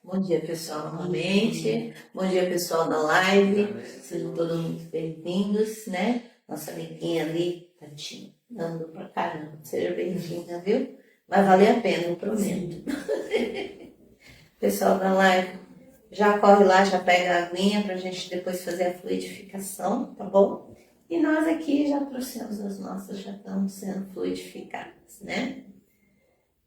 Bom dia, pessoal, novamente. Bom dia, pessoal da live. Sejam todos muito bem-vindos, né? Nossa amiguinha ali tá te dando pra caramba. Seja bem-vinda, viu? Vai valer a pena, eu prometo. Pessoal da live, já corre lá, já pega a aguinha pra gente depois fazer a fluidificação, tá bom? E nós aqui já trouxemos as nossas, já estamos sendo fluidificadas, né?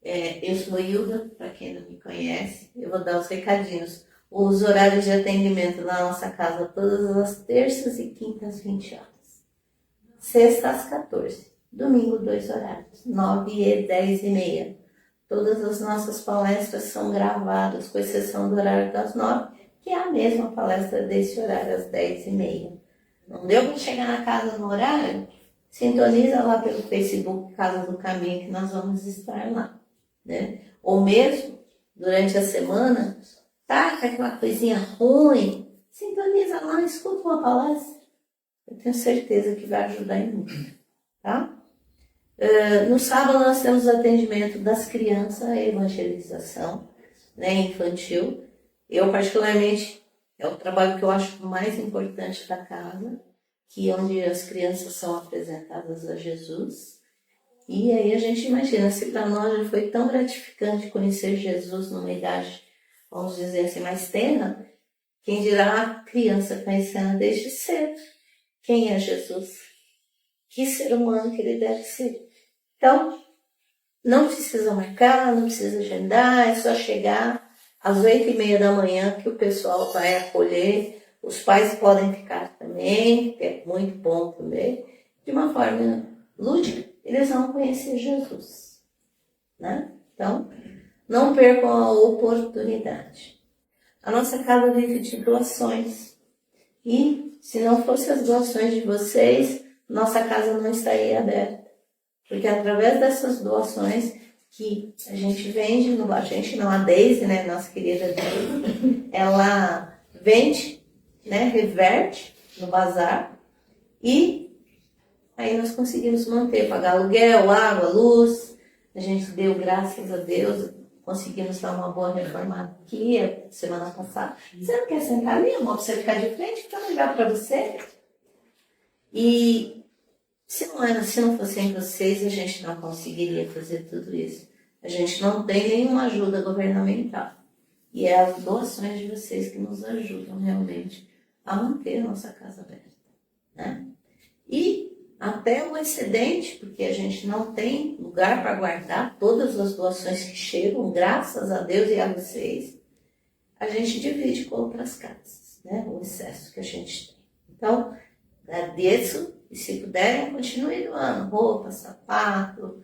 Eu sou Hilda, para quem não me conhece, eu vou dar os recadinhos. Os horários de atendimento na nossa casa, todas as terças e quintas, 20 horas. Sexta às 14. Domingo, 2 horários, 9 e 10 e meia. Todas as nossas palestras são gravadas, com exceção do horário das 9, que é a mesma palestra desse horário, às 10 e meia. Não deu para chegar na casa no horário? Sintoniza lá pelo Facebook Casa do Caminho, que nós vamos estar lá. Né? Ou mesmo, durante a semana, tá com aquela coisinha ruim, sintoniza lá, escuta uma palestra. Eu tenho certeza que vai ajudar em muito, tá? No sábado nós temos o atendimento das crianças, a evangelização, né, infantil. Eu, particularmente, é o trabalho que eu acho mais importante da casa, que é onde as crianças são apresentadas a Jesus. E aí a gente imagina, se para nós já foi tão gratificante conhecer Jesus numa idade, vamos dizer assim, mais tenra, quem dirá a criança conhecendo desde cedo quem é Jesus, que ser humano que ele deve ser. Então, não precisa marcar, não precisa agendar, é só chegar às 8h30 da manhã que o pessoal vai acolher, os pais podem ficar também, que é muito bom também, de uma forma lúdica. Eles vão conhecer Jesus, né? Então, não percam a oportunidade. A nossa casa vive de doações. E, se não fossem as doações de vocês, nossa casa não estaria aberta. Porque através dessas doações que a gente vende, a gente não, a Deise, né, nossa querida Deise, ela vende, né, reverte no bazar e aí nós conseguimos manter, pagar aluguel, água, luz. A gente deu, graças a Deus, conseguimos dar uma boa reformada aqui semana passada. Você não quer sentar ali, amor, pra você ficar de frente? Fica melhor para você. E se não fossem vocês, a gente não conseguiria fazer tudo isso. A gente não tem nenhuma ajuda governamental. E é as doações de vocês que nos ajudam realmente a manter a nossa casa aberta, né? E até o excedente, porque a gente não tem lugar para guardar todas as doações que chegam, graças a Deus e a vocês, a gente divide com outras casas, né? O excesso que a gente tem. Então, agradeço e se puderem, continue doando roupa, sapato,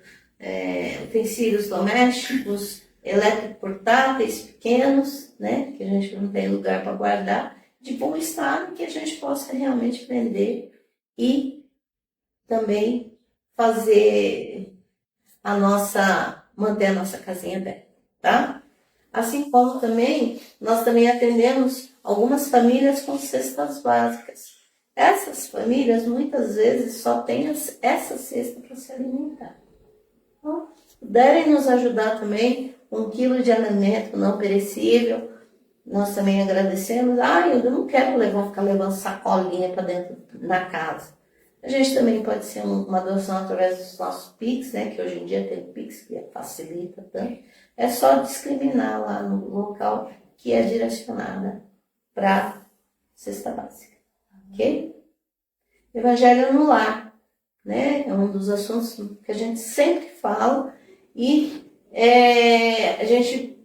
utensílios domésticos, eletroportáteis pequenos, né? Que a gente não tem lugar para guardar, de bom estado, que a gente possa realmente vender e também manter a nossa casinha aberta, tá? Assim como também, nós também atendemos algumas famílias com cestas básicas. Essas famílias, muitas vezes, só têm essa cesta para se alimentar. Então, puderem nos ajudar também, 1 quilo de alimento não perecível, nós também agradecemos. Eu não quero ficar levando sacolinha para dentro na casa. A gente também pode ser uma doação através dos nossos Pix, né? Que hoje em dia tem Pix, que facilita tanto. É só discriminar lá no local que é direcionada para cesta básica, ok? Evangelho no lar, né? É um dos assuntos que a gente sempre fala e a gente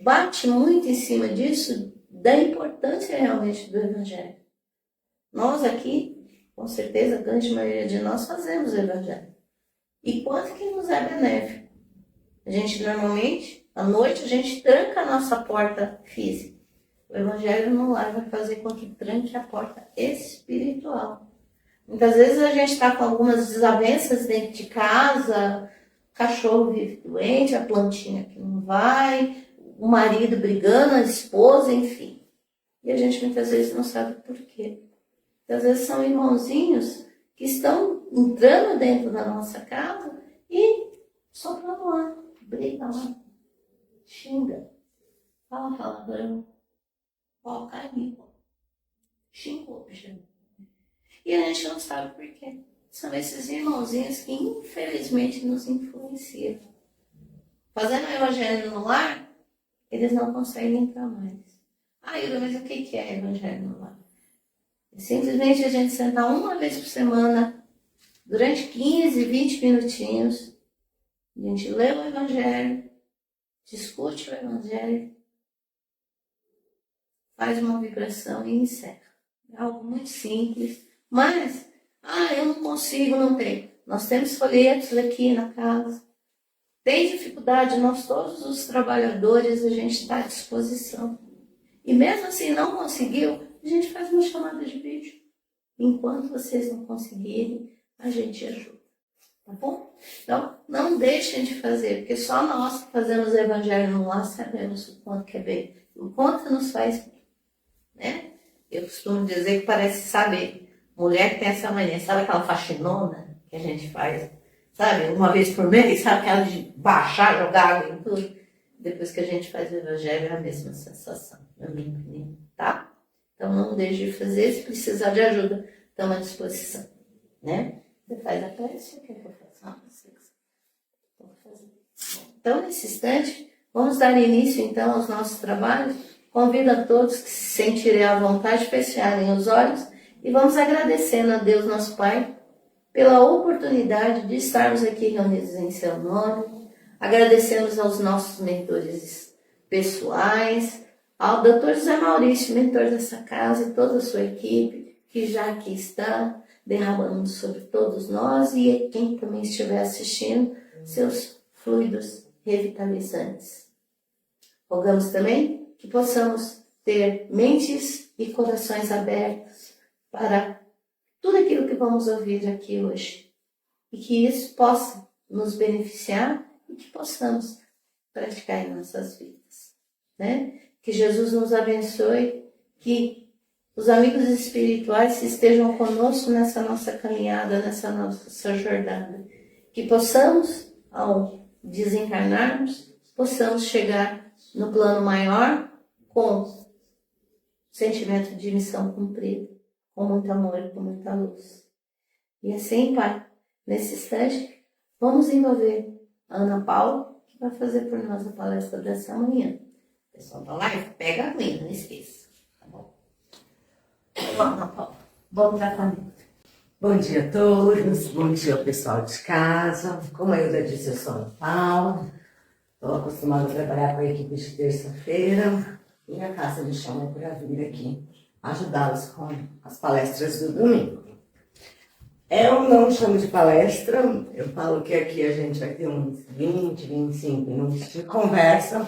bate muito em cima disso, da importância realmente do Evangelho. Nós aqui, com certeza, a grande maioria de nós fazemos o Evangelho. E quanto que nos é benéfico? A gente, normalmente, à noite, a gente tranca a nossa porta física. O Evangelho no lar vai fazer com que tranque a porta espiritual. Muitas vezes a gente está com algumas desavenças dentro de casa, o cachorro vive doente, a plantinha que não vai, o marido brigando, a esposa, enfim. E a gente muitas vezes não sabe por quê. Às vezes são irmãozinhos que estão entrando dentro da nossa casa e soprando lá, briga lá, xinga. fala palavrão, ó, carinho, xingou, e a gente não sabe por quê. São esses irmãozinhos que infelizmente nos influenciam. Fazendo o evangelho no lar, eles não conseguem entrar mais. Ah, Hilda, mas o que é evangelho no lar? É simplesmente a gente sentar uma vez por semana, durante 15, 20 minutinhos, a gente lê o evangelho, discute o evangelho, faz uma vibração e encerra. É algo muito simples, mas, eu não consigo, não tenho. Nós temos folhetos aqui na casa. Tem dificuldade, nós todos os trabalhadores, a gente está à disposição. E mesmo assim não conseguiu, a gente faz uma chamada de vídeo. Enquanto vocês não conseguirem, a gente ajuda. Tá bom? Então, não deixem de fazer, porque só nós que fazemos o evangelho no lar sabemos o quanto que é bem. O quanto nos faz bem. Né? Eu costumo dizer que parece saber. Mulher que tem essa mania, sabe aquela faxinona que a gente faz, sabe, uma vez por mês, sabe aquela de baixar, jogar água em tudo? Depois que a gente faz o evangelho é a mesma sensação, na minha opinião, tá? Então não deixe de fazer, se precisar de ajuda, estamos à disposição, né? Você faz a prece, o que eu faço? Então, nesse instante, vamos dar início então aos nossos trabalhos. Convido a todos que se sentirem à vontade, fecharem os olhos e vamos agradecendo a Deus, nosso Pai, pela oportunidade de estarmos aqui reunidos em seu nome. Agradecemos aos nossos mentores pessoais, ao Dr. José Maurício, mentor dessa casa, e toda a sua equipe, que já aqui está, derramando sobre todos nós e quem também estiver assistindo, seus fluidos revitalizantes. Rogamos também que possamos ter mentes e corações abertos para tudo aquilo que vamos ouvir aqui hoje. E que isso possa nos beneficiar e que possamos praticar em nossas vidas. Né? Que Jesus nos abençoe, que os amigos espirituais estejam conosco nessa nossa caminhada, nessa nossa jornada. Que possamos, ao desencarnarmos, possamos chegar no plano maior com sentimento de missão cumprida, com muito amor e com muita luz. E assim, Pai, nesse instante, vamos envolver a Ana Paula, que vai fazer por nós a palestra dessa manhã. O pessoal da live, pega a minha, não esqueça. Tá bom? Ana Paula, vamos dar comigo. Bom dia a todos, bom dia ao pessoal de casa. Como a Hilda disse, eu sou Ana Paula. Estou acostumada a trabalhar com a equipe de terça-feira. E a casa me chamou para vir aqui ajudá-los com as palestras do domingo. Eu não chamo de palestra, eu falo que aqui a gente vai ter uns 20, 25 minutos de conversa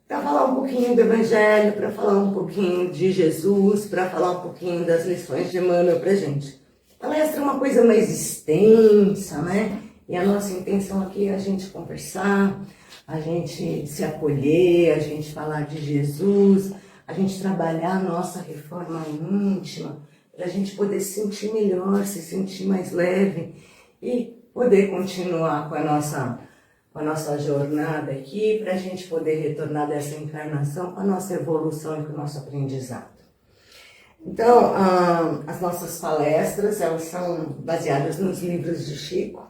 para falar um pouquinho do Evangelho, para falar um pouquinho de Jesus, para falar um pouquinho das lições de Emmanuel para a gente. Palestra é uma coisa mais extensa, né? E a nossa intenção aqui é a gente conversar, a gente se acolher, a gente falar de Jesus, a gente trabalhar a nossa reforma íntima, para a gente poder se sentir melhor, se sentir mais leve e poder continuar com a nossa jornada aqui, para a gente poder retornar dessa encarnação com a nossa evolução e com o nosso aprendizado. Então, as nossas palestras, elas são baseadas nos livros de Chico,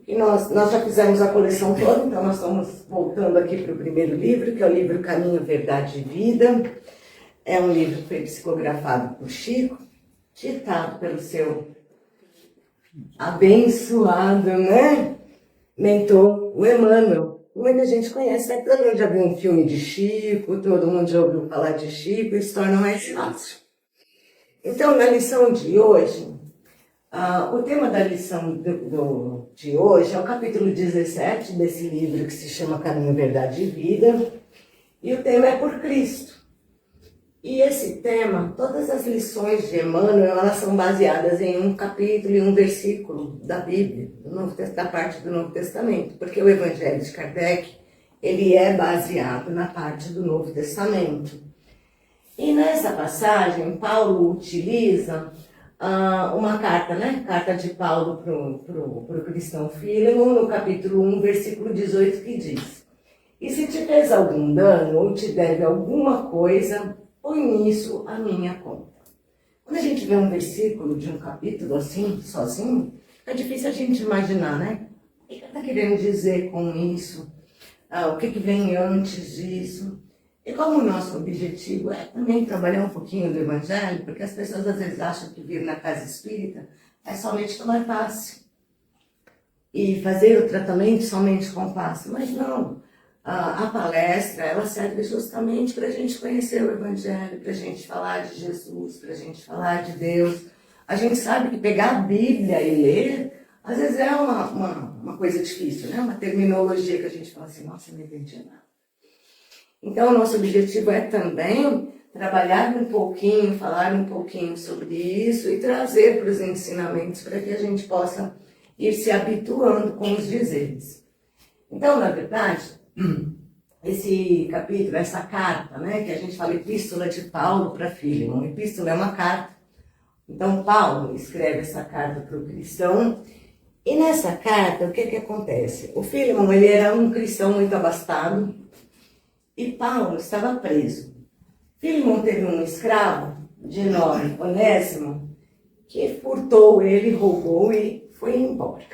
e nós já fizemos a coleção toda, então nós estamos voltando aqui para o primeiro livro, que é o livro Caminho, Verdade e Vida. É um livro que foi psicografado por Chico, ditado pelo seu abençoado, né, mentor, o Emmanuel. Muita gente conhece, né? Todo mundo já viu um filme de Chico, todo mundo já ouviu falar de Chico, e se torna mais fácil. Então, na lição de hoje, o tema da lição de hoje é o capítulo 17 desse livro que se chama Caminho, Verdade e Vida, e o tema é por Cristo. E esse tema, todas as lições de Emmanuel, elas são baseadas em um capítulo e um versículo da Bíblia, da parte do Novo Testamento, porque o Evangelho de Kardec, ele é baseado na parte do Novo Testamento. E nessa passagem, Paulo utiliza uma carta, né? Carta de Paulo para o cristão Fílemon, no capítulo 1, versículo 18, que diz: E se te fez algum dano ou te deve alguma coisa, põe isso à minha conta. Quando a gente vê um versículo de um capítulo assim, sozinho, é difícil a gente imaginar, né? O que está querendo dizer com isso? O que vem antes disso? E como o nosso objetivo é também trabalhar um pouquinho do Evangelho, porque as pessoas às vezes acham que vir na casa espírita é somente tomar passe e fazer o tratamento somente com passe, mas não. A palestra, ela serve justamente para a gente conhecer o Evangelho, para a gente falar de Jesus, para a gente falar de Deus. A gente sabe que pegar a Bíblia e ler, às vezes é uma coisa difícil, né? Uma terminologia que a gente fala assim, nossa, eu não entendi nada. Então, o nosso objetivo é também trabalhar um pouquinho, falar um pouquinho sobre isso e trazer para os ensinamentos para que a gente possa ir se habituando com os dizeres. Então, na verdade, esse capítulo, essa carta, né, que a gente fala Epístola de Paulo para Fílemon. Epístola é uma carta. Então, Paulo escreve essa carta para o cristão. E nessa carta, o que acontece? O Fílemon, ele era um cristão muito abastado e Paulo estava preso. Fílemon teve um escravo de nome Onésimo que furtou ele, roubou e foi embora.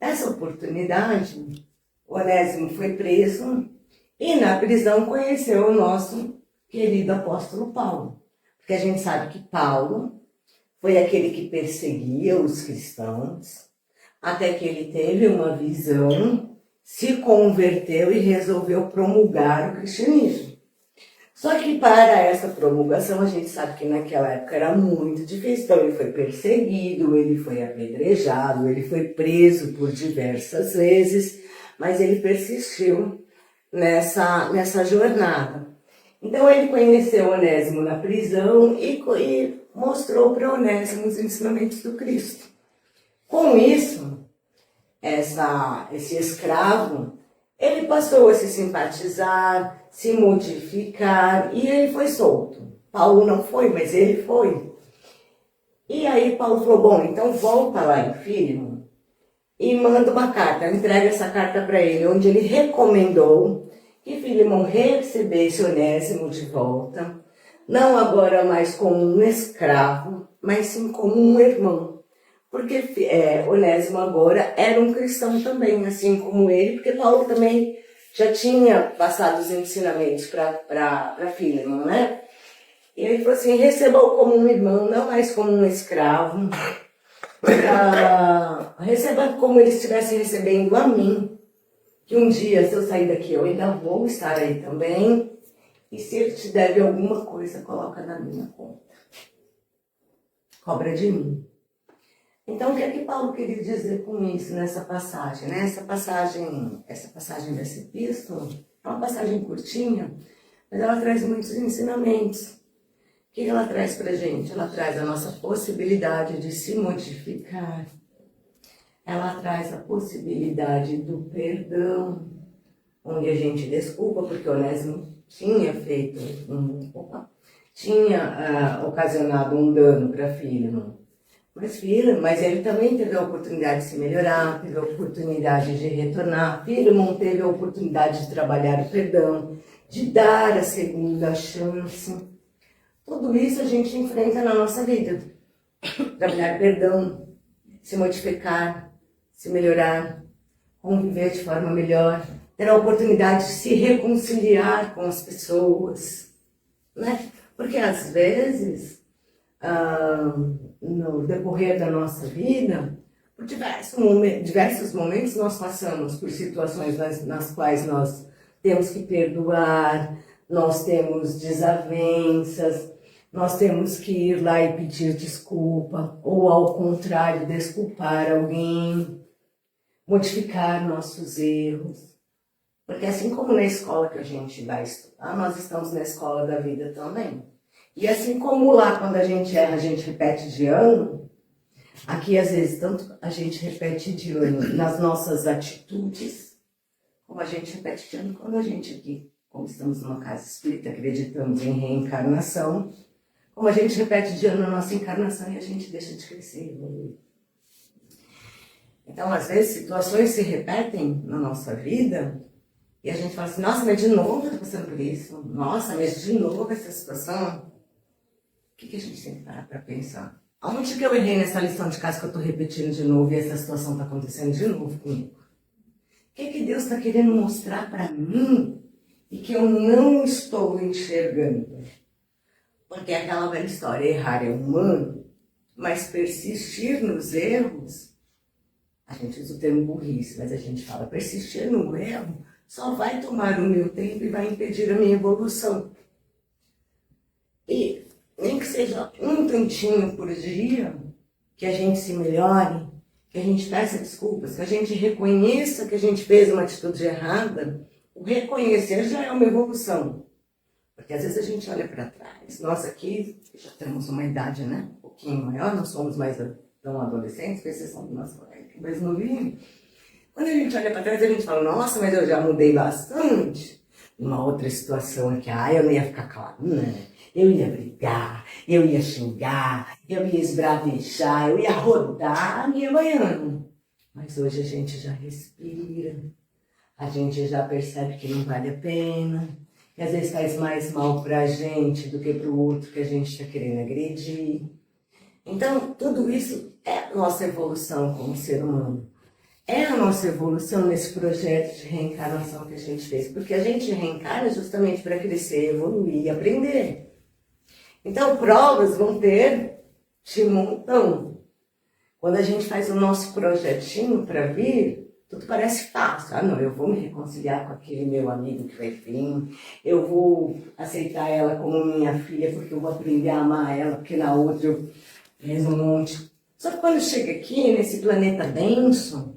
Nessa oportunidade, Onésimo foi preso e na prisão conheceu o nosso querido apóstolo Paulo. Porque a gente sabe que Paulo foi aquele que perseguia os cristãos, até que ele teve uma visão, se converteu e resolveu promulgar o cristianismo. Só que para essa promulgação, a gente sabe que naquela época era muito difícil, então ele foi perseguido, ele foi apedrejado, ele foi preso por diversas vezes, mas ele persistiu nessa jornada. Então ele conheceu Onésimo na prisão e mostrou para Onésimo os ensinamentos do Cristo. Com isso, esse escravo, ele passou a se simpatizar, se modificar e ele foi solto. Paulo não foi, mas ele foi. E aí Paulo falou, bom, então volta lá em Fílemon e manda uma carta, entrega essa carta para ele, onde ele recomendou que Fílemon recebesse Onésimo de volta, não agora mais como um escravo, mas sim como um irmão. Porque Onésimo agora era um cristão também, assim como ele, porque Paulo também já tinha passado os ensinamentos para Fílemon, né? E ele falou assim, receba-o como um irmão, não mais como um escravo. Receba como ele estivesse recebendo a mim, que um dia, se eu sair daqui, eu ainda vou estar aí também, e se ele te deve alguma coisa, coloca na minha conta. Cobra de mim. Então, o que é que Paulo queria dizer com isso nessa passagem? Né? Essa passagem dessa epístola é uma passagem curtinha, mas ela traz muitos ensinamentos. O que ela traz para a gente? Ela traz a nossa possibilidade de se modificar. Ela traz a possibilidade do perdão, onde a gente desculpa, porque Onésimo tinha feito tinha ocasionado um dano para Fílemon. Mas ele também teve a oportunidade de se melhorar, teve a oportunidade de retornar. Fílemon teve a oportunidade de trabalhar o perdão, de dar a segunda chance. Tudo isso a gente enfrenta na nossa vida. Trabalhar perdão, se modificar, se melhorar, conviver de forma melhor, ter a oportunidade de se reconciliar com as pessoas, né? Porque às vezes, no decorrer da nossa vida, por diversos momentos nós passamos por situações nas quais nós temos que perdoar, nós temos desavenças, nós temos que ir lá e pedir desculpa, ou ao contrário, desculpar alguém, modificar nossos erros. Porque assim como na escola que a gente vai estudar, nós estamos na escola da vida também. E assim como lá, quando a gente erra, a gente repete de ano, aqui às vezes tanto a gente repete de ano nas nossas atitudes, como a gente repete de ano quando a gente aqui, como estamos numa casa espírita, acreditamos em reencarnação, como a gente repete de ano a nossa encarnação e a gente deixa de crescer, evoluir. Então, às vezes, situações se repetem na nossa vida E a gente fala assim, nossa, mas de novo eu tô passando por isso. Nossa, mas de novo essa situação. O que a gente tem que parar para pensar? Aonde que eu errei nessa lição de casa que eu estou repetindo de novo e essa situação está acontecendo de novo comigo? O que Deus está querendo mostrar para mim e que eu não estou enxergando? Porque é aquela velha história, errar é humano, mas persistir nos erros, a gente usa o termo burrice, mas a gente fala persistir no erro só vai tomar o meu tempo e vai impedir a minha evolução. E nem que seja um tantinho por dia, que a gente se melhore, que a gente peça desculpas, que a gente reconheça que a gente fez uma atitude errada, o reconhecer já é uma evolução. Porque às vezes a gente olha para trás, nós aqui já temos uma idade, né, um pouquinho maior, não somos mais tão adolescentes, com exceção do nosso colega mais novinho. Quando a gente olha para trás, a gente fala, nossa, mas eu já mudei bastante. Uma outra situação é que, eu não ia ficar calada, né? Eu ia brigar, eu ia xingar, eu ia esbravejar, eu ia rodar, me banhando. Mas hoje a gente já respira, a gente já percebe que não vale a pena, que às vezes faz mais mal pra gente do que pro outro que a gente está querendo agredir. Então, tudo isso é a nossa evolução como ser humano. É a nossa evolução nesse projeto de reencarnação que a gente fez. Porque a gente reencarna justamente para crescer, evoluir e aprender. Então, provas vão ter de montão. Quando a gente faz o nosso projetinho para vir, tudo parece fácil. Não, eu vou me reconciliar com aquele meu amigo que vai vir, eu vou aceitar ela como minha filha porque eu vou aprender a amar ela, porque na outra eu fiz um monte. Só que quando chega aqui, nesse planeta denso,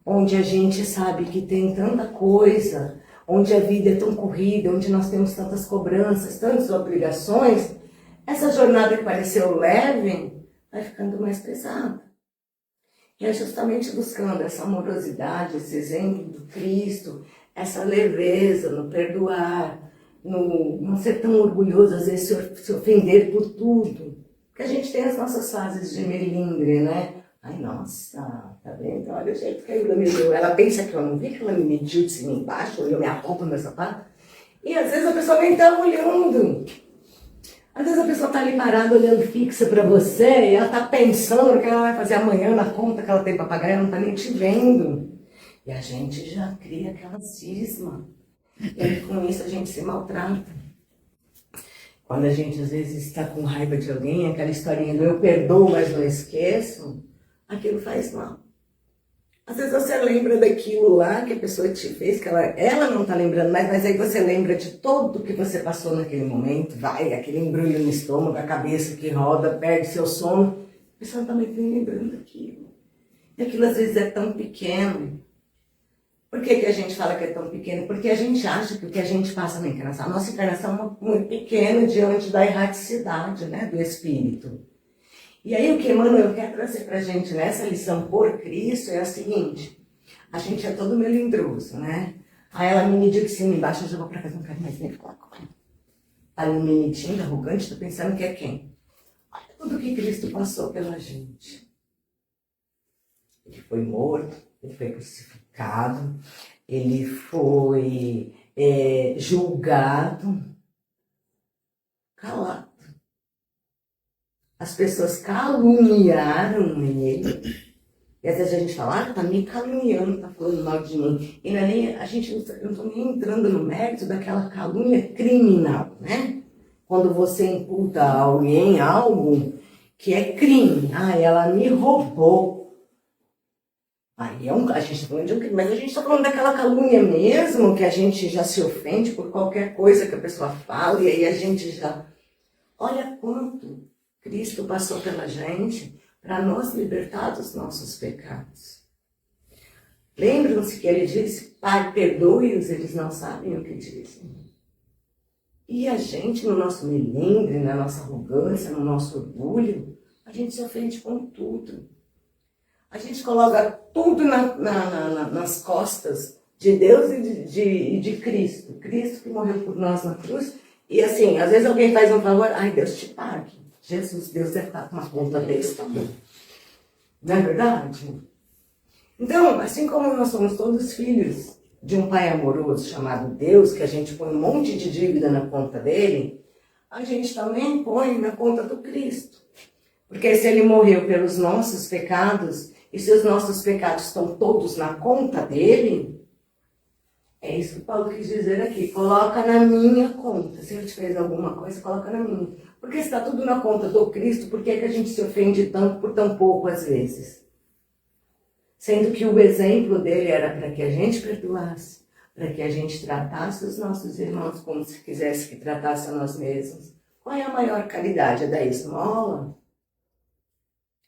onde a gente sabe que tem tanta coisa, onde a vida é tão corrida, onde nós temos tantas cobranças, tantas obrigações, essa jornada que pareceu leve vai ficando mais pesada. E é justamente buscando essa amorosidade, esse exemplo do Cristo, essa leveza no perdoar, no não ser tão orgulhoso, às vezes se ofender por tudo. Porque a gente tem as nossas fases de melindre, né? Ai, nossa, tá vendo? Olha o jeito que a Ilda me deu. Ela pensa que eu não vi, que ela me mediu de cima e embaixo, olhou minha roupa, meu sapato. E às vezes a pessoa nem tá olhando. Às vezes a pessoa tá ali parada, olhando fixa pra você, e ela tá pensando no que ela vai fazer amanhã, na conta que ela tem pra pagar, e ela não tá nem te vendo. E a gente já cria aquela cisma. E aí com isso a gente se maltrata. Quando a gente às vezes está com raiva de alguém, aquela historinha do eu perdoo, mas não esqueço, aquilo faz mal. Às vezes você lembra daquilo lá que a pessoa te fez, que ela não está lembrando mais, mas aí você lembra de tudo que você passou naquele momento, vai, aquele embrulho no estômago, a cabeça que roda, perde seu sono, a pessoa não está mais nem lembrando daquilo. E aquilo às vezes é tão pequeno. Por que a gente fala que é tão pequeno? Porque a gente acha que o que a gente passa na encarnação, a nossa encarnação é muito pequena diante da erraticidade, né, do espírito. E aí o que Emmanuel quer trazer pra gente nessa lição por Cristo é a seguinte: a gente é todo melindroso, né? Aí ela me mediu de cima e embaixo, eu já vou pra casa, não quero mais nem falar com ela. Aí me medindo, arrogante, tô pensando que é quem? Olha tudo que Cristo passou pela gente. Ele foi morto, ele foi crucificado, ele foi julgado, calado. As pessoas caluniaram ele. E às vezes a gente fala, tá me caluniando, tá falando mal de mim. E não é nem, a gente não está nem entrando no mérito daquela calúnia criminal, né? Quando você imputa a alguém algo que é crime. Ela me roubou. Aí a gente está falando de um crime, mas a gente está falando daquela calúnia mesmo, que a gente já se ofende por qualquer coisa que a pessoa fala, e aí a gente já... Olha quanto Cristo passou pela gente para nos libertar dos nossos pecados. Lembram-se que ele disse, Pai, perdoe-os, eles não sabem o que dizem. E a gente, no nosso melindre, na nossa arrogância, no nosso orgulho, a gente se ofende com tudo. A gente coloca tudo nas costas de Deus e de Cristo. Cristo que morreu por nós na cruz. E assim, às vezes alguém faz um favor, ai, Deus te pague. Jesus, Deus deve estar com uma conta desse tamanho. Não é verdade? Então, assim como nós somos todos filhos de um pai amoroso chamado Deus, que a gente põe um monte de dívida na conta dele, a gente também põe na conta do Cristo. Porque se ele morreu pelos nossos pecados, e se os nossos pecados estão todos na conta dele, é isso que Paulo quis dizer aqui, coloca na minha conta. Se ele te fez alguma coisa, coloca na minha. Porque se está tudo na conta do Cristo, por que é que a gente se ofende tanto por tão pouco às vezes? Sendo que o exemplo dele era para que a gente perdoasse, para que a gente tratasse os nossos irmãos como se quisesse que tratasse a nós mesmos. Qual é a maior caridade? É da esmola?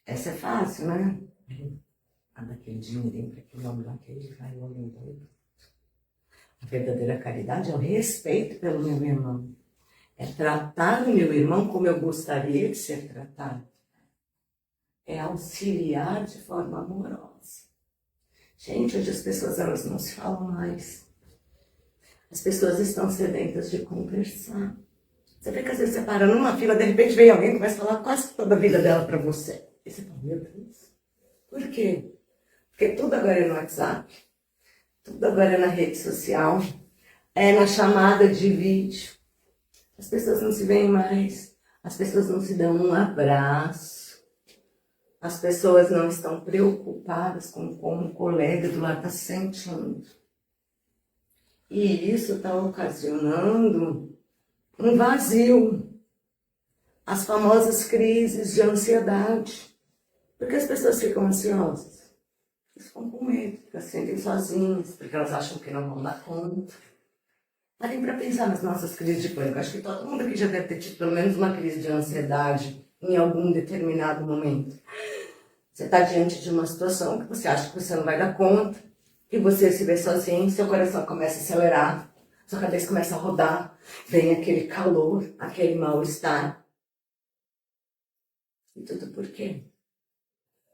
Essa é fácil, né? A daquele dinheirinho para aquele homem lá que ele vai olhando. A verdadeira caridade é o respeito pelo meu irmão. É tratar o meu irmão como eu gostaria de ser tratado. É auxiliar de forma amorosa. Gente, hoje as pessoas elas não se falam mais. As pessoas estão sedentas de conversar. Você vê que às vezes você para numa fila, de repente vem alguém que começa a falar quase toda a vida dela para você. E você fala, meu Deus, por quê? Porque tudo agora é no WhatsApp, tudo agora é na rede social, é na chamada de vídeo. As pessoas não se veem mais, as pessoas não se dão um abraço, as pessoas não estão preocupadas com como o colega do lado está se sentindo. E isso está ocasionando um vazio, as famosas crises de ansiedade. Porque as pessoas ficam ansiosas? Elas ficam com medo, porque se sentem sozinhas, porque elas acham que não vão dar conta. Parem para pensar nas nossas crises de pânico. Acho que todo mundo aqui já deve ter tido pelo menos uma crise de ansiedade em algum determinado momento. Você está diante de uma situação que você acha que você não vai dar conta, que você se vê sozinho, seu coração começa a acelerar, sua cabeça começa a rodar, vem aquele calor, aquele mal-estar. E tudo por quê?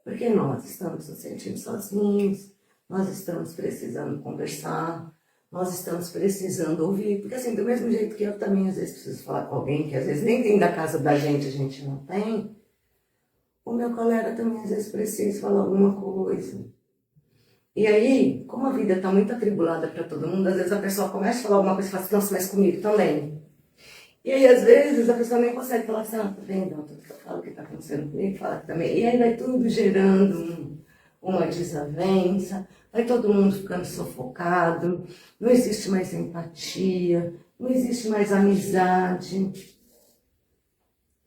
Porque nós estamos nos sentindo sozinhos, nós estamos precisando conversar, nós estamos precisando ouvir. Porque assim, do mesmo jeito que eu também às vezes preciso falar com alguém que às vezes nem tem da casa da gente, a gente não tem, o meu colega também às vezes precisa falar alguma coisa. E aí, como a vida está muito atribulada para todo mundo, às vezes a pessoa começa a falar alguma coisa e fala assim, nossa, mas comigo também. E aí, às vezes, a pessoa nem consegue falar assim, tá vendo? Tudo que eu falo que está acontecendo comigo, fala que também. E aí vai tudo gerando uma desavença, vai todo mundo ficando sufocado, não existe mais empatia, não existe mais amizade.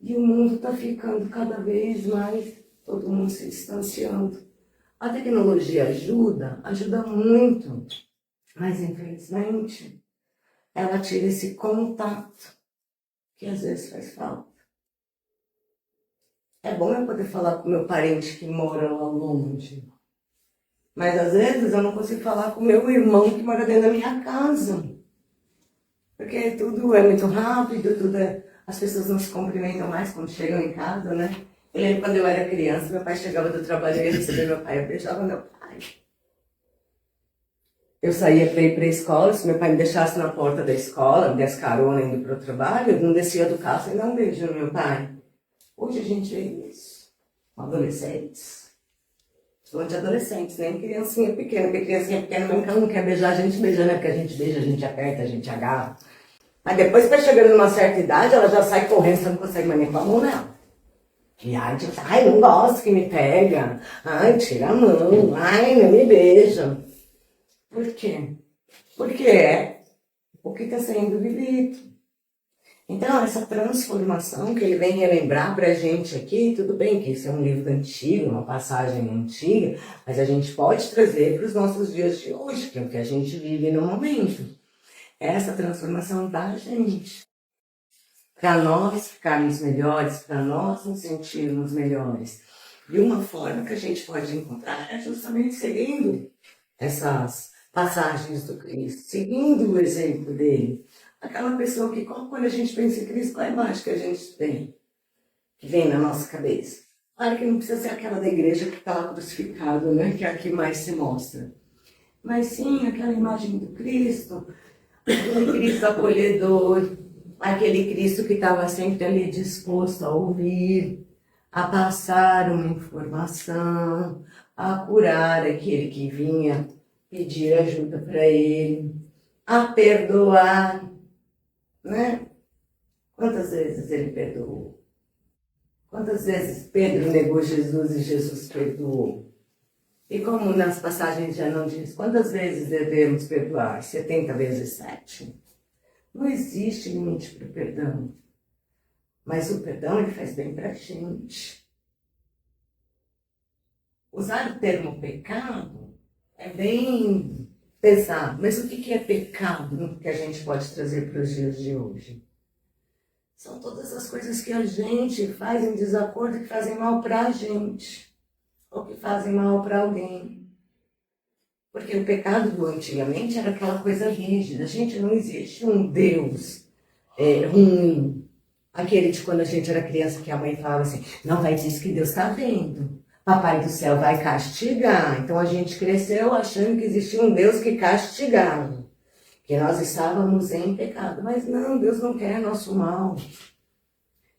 E o mundo está ficando cada vez mais, todo mundo se distanciando. A tecnologia ajuda muito, mas infelizmente ela tira esse contato que às vezes faz falta. É bom eu poder falar com meu parente que mora lá longe, mas às vezes eu não consigo falar com meu irmão que mora dentro da minha casa, porque tudo é muito rápido, as pessoas não se cumprimentam mais quando chegam em casa, né? Eu lembro quando eu era criança, meu pai chegava do trabalho e ia receber meu pai, eu beijava meu pai. Eu saía para ir para a escola, se meu pai me deixasse na porta da escola, me desse carona indo para o trabalho, eu não descia do carro sem dar um beijo no meu pai. Hoje a gente vê isso com adolescentes. Estou falando de adolescentes, nem criancinha pequena, porque criancinha pequena mesmo que ela não quer beijar, a gente beija, né? Porque a gente beija, a gente aperta, a gente agarra. Mas depois que vai chegando numa certa idade, ela já sai correndo, você não consegue mais nem com a mão nela. E ai, tipo, ai, não gosto que me pega. Ai, tira a mão. Ai, não me beija. Por quê? Porque é o que está sendo vivido. Então, essa transformação que ele vem relembrar para a gente aqui, tudo bem que isso é um livro antigo, uma passagem antiga, mas a gente pode trazer para os nossos dias de hoje, que é o que a gente vive no momento. Essa transformação da gente. Para nós ficarmos melhores, para nós nos sentirmos melhores. E uma forma que a gente pode encontrar é justamente seguindo essas passagens do Cristo, seguindo o exemplo dele. Aquela pessoa que, quando a gente pensa em Cristo, qual é a imagem que a gente tem? Que vem na nossa cabeça? Claro que não precisa ser aquela da igreja que está lá crucificado, né? Que é a que mais se mostra. Mas sim, aquela imagem do Cristo, aquele Cristo acolhedor, aquele Cristo que estava sempre ali disposto a ouvir, a passar uma informação, a curar aquele que vinha pedir ajuda para Ele, a perdoar, né? Quantas vezes Ele perdoou? Quantas vezes Pedro negou Jesus e Jesus perdoou? E como nas passagens já não diz, quantas vezes devemos perdoar? 70 vezes 7. Não existe limite para o perdão. Mas o perdão, ele faz bem para a gente. Usar o termo pecado é bem pesado. Mas o que é pecado que a gente pode trazer para os dias de hoje? São todas as coisas que a gente faz em desacordo, que fazem mal para a gente. Ou que fazem mal para alguém. Porque o pecado do antigamente era aquela coisa rígida. Gente, não existe um Deus ruim. Aquele de quando a gente era criança, que a mãe falava assim, não vai dizer que Deus está vendo. Papai do céu vai castigar. Então a gente cresceu achando que existia um Deus que castigava. Que nós estávamos em pecado. Mas não, Deus não quer nosso mal.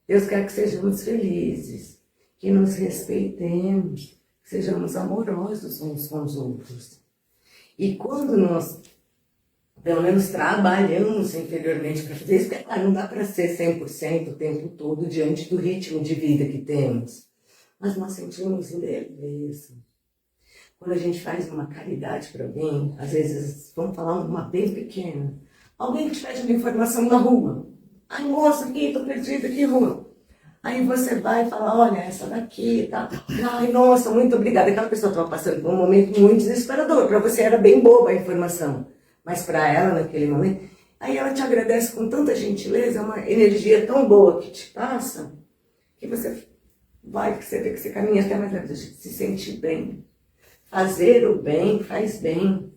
Deus quer que sejamos felizes. Que nos respeitemos. Que sejamos amorosos uns com os outros. E quando nós, pelo menos, trabalhamos interiormente para fazer isso, porque claro, não dá para ser 100% o tempo todo diante do ritmo de vida que temos. Mas nós sentimos leveza. Quando a gente faz uma caridade para alguém, às vezes, vamos falar uma bem pequena, alguém te pede uma informação na rua. Ai, moça, aqui, estou perdida, que rua? Aí você vai e fala, olha, essa daqui, tá. Ai, nossa, muito obrigada. Aquela pessoa estava passando por um momento muito desesperador. Para você era bem boba a informação. Mas para ela, naquele momento, aí ela te agradece com tanta gentileza, uma energia tão boa que te passa, que você vai, que você vê que você caminha até mais leve, se sentir bem. Fazer o bem faz bem.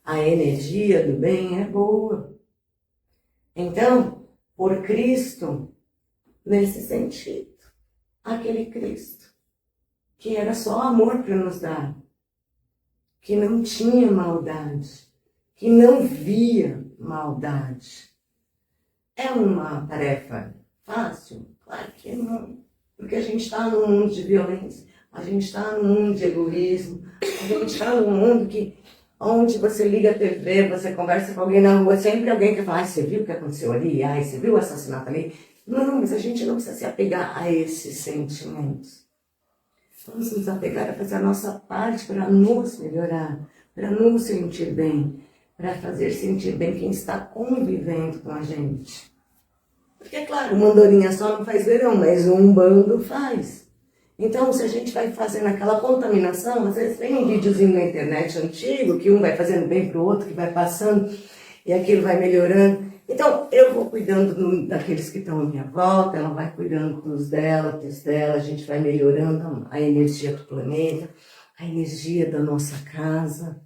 A energia do bem é boa. Então, por Cristo, nesse sentido, aquele Cristo, que era só amor para nos dar, que não tinha maldade, que não via maldade. É uma tarefa fácil? Claro que não, porque a gente está num mundo de violência, a gente está num mundo de egoísmo, a gente está num mundo onde você liga a TV, você conversa com alguém na rua, sempre alguém que fala, ai, você viu o que aconteceu ali? Ai, você viu o assassinato ali? Não, mas a gente não precisa se apegar a esses sentimentos. Vamos nos apegar a fazer a nossa parte para nos melhorar, para nos sentir bem, para fazer sentir bem quem está convivendo com a gente. Porque, é claro, uma andorinha só não faz verão, mas um bando faz. Então, se a gente vai fazendo aquela contaminação, às vezes tem um videozinho na internet antigo, que um vai fazendo bem para o outro, que vai passando, e aquilo vai melhorando. Então, eu vou cuidando daqueles que estão à minha volta, ela vai cuidando dos dela, a gente vai melhorando a energia do planeta, a energia da nossa casa,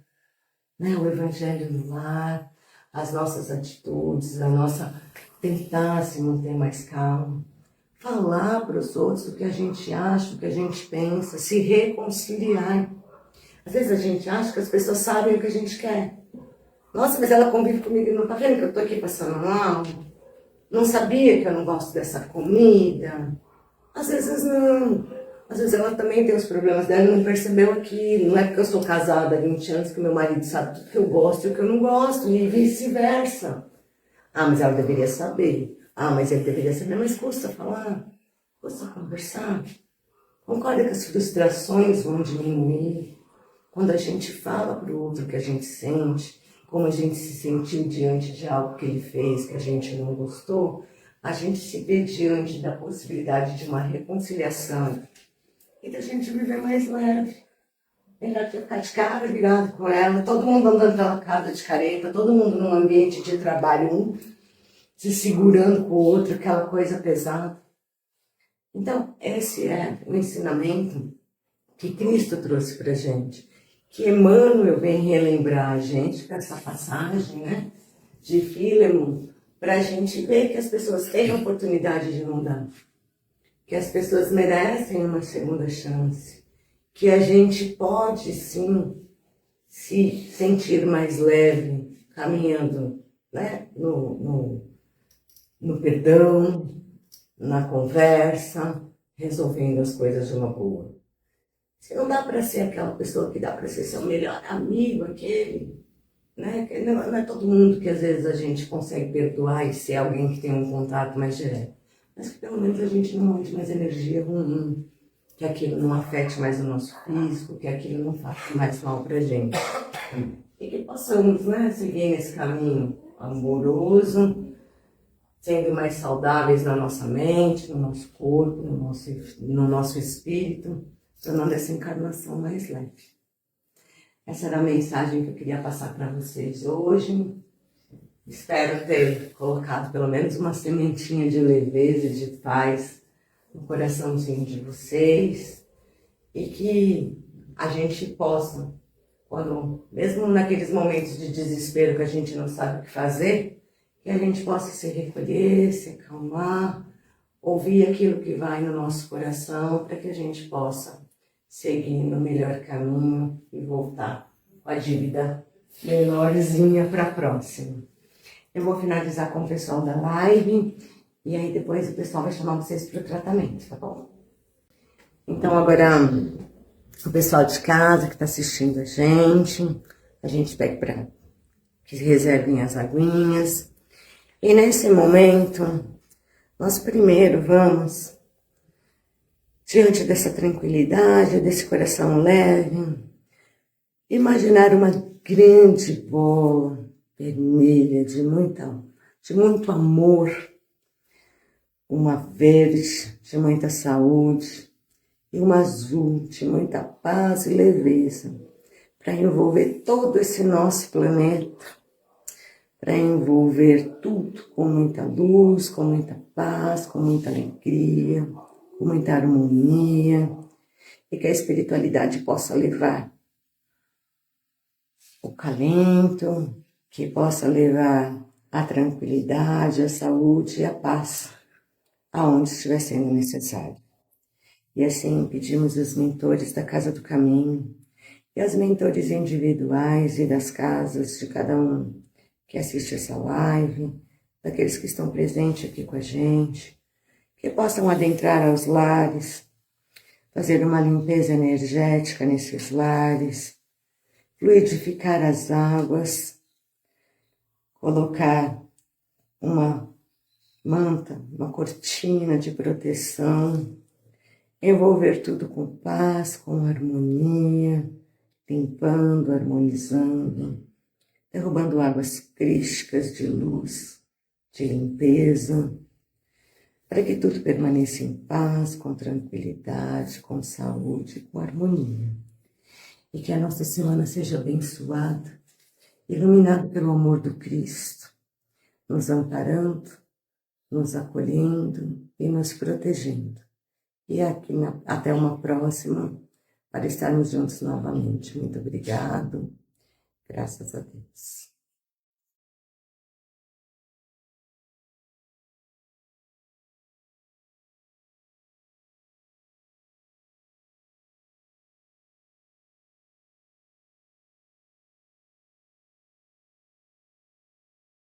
né? O evangelho no lar, as nossas atitudes, tentar se manter mais calmo, falar para os outros o que a gente acha, o que a gente pensa, se reconciliar. Às vezes a gente acha que as pessoas sabem o que a gente quer. Nossa, mas ela convive comigo e não tá vendo que eu tô aqui passando mal? Não sabia que eu não gosto dessa comida? Às vezes não. Às vezes ela também tem os problemas dela e não percebeu aquilo. Não é porque eu sou casada há 20 anos que meu marido sabe tudo que eu gosto e o que eu não gosto, e vice-versa. Ah, mas ela deveria saber. Ah, mas ele deveria saber. Mas custa falar, custa conversar. Concorda que as frustrações vão diminuir quando a gente fala para o outro o que a gente sente, como a gente se sentiu diante de algo que ele fez que a gente não gostou, a gente se vê diante da possibilidade de uma reconciliação e da gente viver mais leve. Melhor que ficar de cara virado com ela, todo mundo andando pela casa de careta, todo mundo num ambiente de trabalho, um se segurando com o outro, aquela coisa pesada. Então, esse é o ensinamento que Cristo trouxe para a gente, que Emmanuel vem relembrar a gente com essa passagem, né, de Fílemon, para a gente ver que as pessoas têm a oportunidade de mudar, que as pessoas merecem uma segunda chance, que a gente pode, sim, se sentir mais leve, caminhando, né, no perdão, na conversa, resolvendo as coisas de uma boa. Se não dá para ser aquela pessoa que dá para ser seu melhor amigo, aquele, né? Que não é todo mundo que às vezes a gente consegue perdoar e ser alguém que tem um contato mais direto. Mas que pelo menos a gente não mande mais energia ruim, que aquilo não afete mais o nosso físico, que aquilo não faça mais mal pra gente. E que possamos, né, seguir nesse caminho amoroso, sendo mais saudáveis na nossa mente, no nosso corpo, no nosso espírito, tornando essa encarnação mais leve. Essa era a mensagem que eu queria passar para vocês hoje. Espero ter colocado pelo menos uma sementinha de leveza e de paz no coraçãozinho de vocês e que a gente possa, mesmo naqueles momentos de desespero que a gente não sabe o que fazer, que a gente possa se recolher, se acalmar, ouvir aquilo que vai no nosso coração para que a gente possa seguir no melhor caminho e voltar com a dívida menorzinha para a próxima. Eu vou finalizar com o pessoal da live e aí depois o pessoal vai chamar vocês para o tratamento, tá bom? Então agora o pessoal de casa que está assistindo a gente pede para que reservem as aguinhas. E nesse momento, nós primeiro vamos, diante dessa tranquilidade, desse coração leve, imaginar uma grande bola vermelha de muito amor, uma verde de muita saúde e uma azul de muita paz e leveza, para envolver todo esse nosso planeta, para envolver tudo com muita luz, com muita paz, com muita alegria, com muita harmonia, e que a espiritualidade possa levar o calento, que possa levar a tranquilidade, a saúde e a paz aonde estiver sendo necessário. E assim pedimos os mentores da Casa do Caminho e as mentores individuais e das casas de cada um que assiste essa live, daqueles que estão presentes aqui com a gente, que possam adentrar aos lares, fazer uma limpeza energética nesses lares, fluidificar as águas, colocar uma manta, uma cortina de proteção, envolver tudo com paz, com harmonia, limpando, harmonizando, derrubando águas crísticas de luz, de limpeza, para que tudo permaneça em paz, com tranquilidade, com saúde, com harmonia. E que a nossa semana seja abençoada, iluminada pelo amor do Cristo, nos amparando, nos acolhendo e nos protegendo. E aqui até uma próxima, para estarmos juntos novamente. Muito obrigado. Graças a Deus.